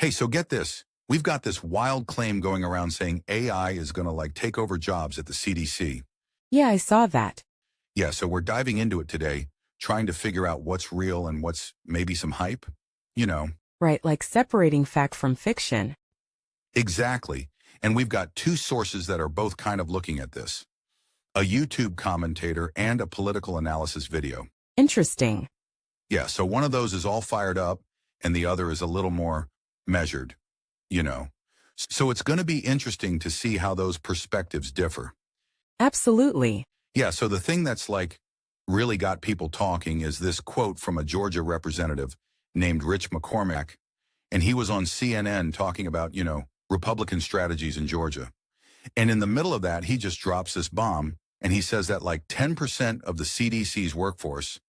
Hey, so get this. We've got this wild claim going around saying AI is going to take over jobs at the CDC. Yeah, I saw that. Yeah, so we're diving into it today, trying to figure out what's real and what's maybe some hype. You know. Right, like separating fact from fiction. Exactly. And we've got two sources that are both kind of looking at this. A YouTube commentator and a political analysis video. Interesting. Yeah, so one of those is all fired up and the other is a little more measured, you know. So it's going to be interesting to see how those perspectives differ. Absolutely. Yeah, so the thing that's really got people talking is this quote from a Georgia representative named Rich McCormack, and he was on CNN talking about, Republican strategies in Georgia. And in the middle of that, he just drops this bomb, and he says that 10% of the CDC's workforce,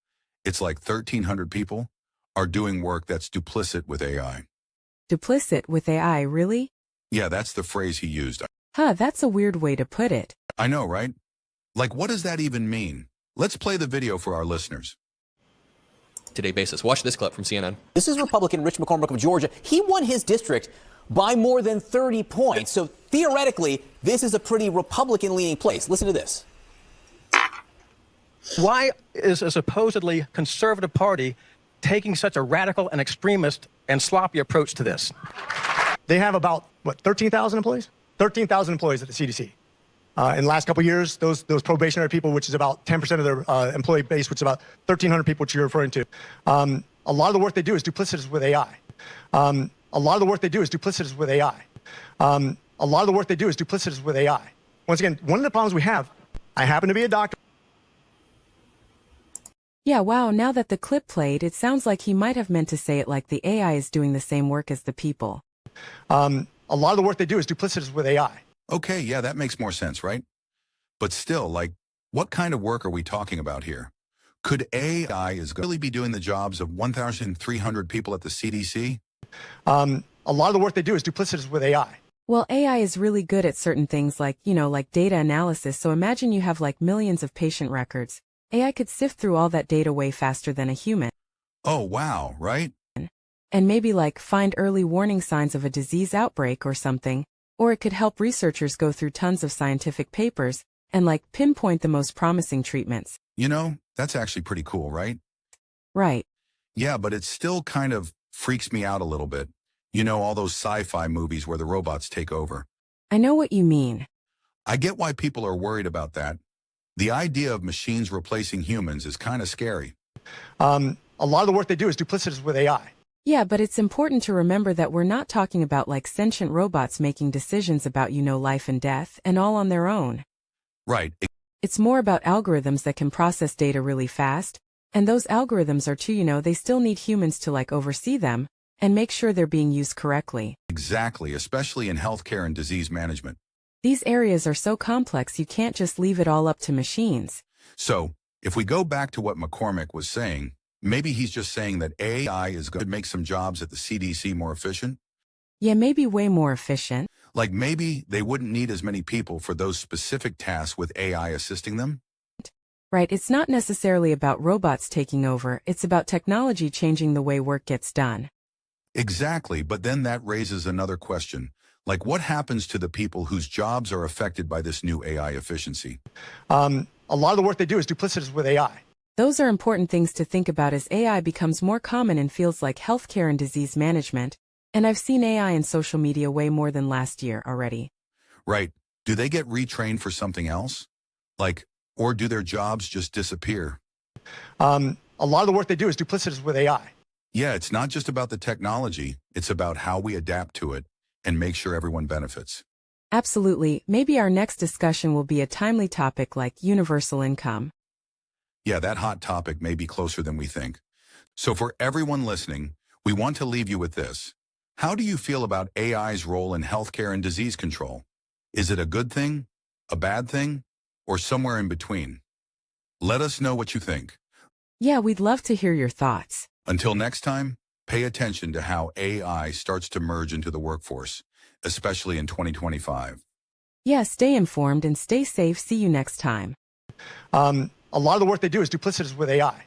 it's 1,300 people, are doing work that's duplicit with AI. Duplicit with AI, really? Yeah, that's the phrase he used. Huh, that's a weird way to put it. I know, right? What does that even mean? Let's play the video for our listeners. Today basis. Watch this clip from CNN. This is Republican Rich McCormack of Georgia. He won his district by more than 30 points. So theoretically, this is a pretty Republican-leaning place. Listen to this. Why is a supposedly conservative party taking such a radical and extremist and sloppy approach to this? They have about, 13,000 employees? 13,000 employees at the CDC. In the last couple of years, those probationary people, which is about 10% of their employee base, which is about 1,300 people, which you're referring to, a lot of the work they do is duplicitous with AI. A lot of the work they do is duplicitous with AI. A lot of the work they do is duplicitous with AI. Once again, one of the problems we have, I happen to be a doctor. Yeah, wow, now that the clip played, it sounds like he might have meant to say it like the AI is doing the same work as the people. A lot of the work they do is duplicitous with AI. Okay, yeah, that makes more sense, right? But still, what kind of work are we talking about here? Could AI really be doing the jobs of 1,300 people at the CDC? A lot of the work they do is duplicitous with AI. Well, AI is really good at certain things like data analysis, so imagine you have millions of patient records. AI could sift through all that data way faster than a human. Oh, wow, right? And maybe find early warning signs of a disease outbreak or something. Or it could help researchers go through tons of scientific papers and pinpoint the most promising treatments. That's actually pretty cool, right? Right. Yeah, but it still kind of freaks me out a little bit. All those sci-fi movies where the robots take over. I know what you mean. I get why people are worried about that. The idea of machines replacing humans is kind of scary. A lot of the work they do is duplicitous with AI. Yeah, but it's important to remember that we're not talking about sentient robots making decisions about, life and death, and all on their own. Right. It's more about algorithms that can process data really fast, and those algorithms are too, they still need humans to oversee them, and make sure they're being used correctly. Exactly, especially in healthcare and disease management. These areas are so complex you can't just leave it all up to machines. So, if we go back to what McCormack was saying, maybe he's just saying that AI is going to make some jobs at the CDC more efficient? Yeah, maybe way more efficient. Maybe they wouldn't need as many people for those specific tasks with AI assisting them? Right, it's not necessarily about robots taking over, it's about technology changing the way work gets done. Exactly, but then that raises another question. What happens to the people whose jobs are affected by this new AI efficiency? A lot of the work they do is duplicitous with AI. Those are important things to think about as AI becomes more common in fields like healthcare and disease management, and I've seen AI in social media way more than last year already. Right. Do they get retrained for something else? Or do their jobs just disappear? A lot of the work they do is duplicitous with AI. Yeah, it's not just about the technology, it's about how we adapt to it and make sure everyone benefits. Absolutely. Maybe our next discussion will be a timely topic like universal income. Yeah, that hot topic may be closer than we think. So for everyone listening, we want to leave you with this. How do you feel about AI's role in healthcare and disease control? Is it a good thing, a bad thing, or somewhere in between? Let us know what you think. Yeah, we'd love to hear your thoughts. Until next time, pay attention to how AI starts to merge into the workforce, especially in 2025. Yeah, stay informed and stay safe. See you next time. A lot of the work they do is duplicitous with AI.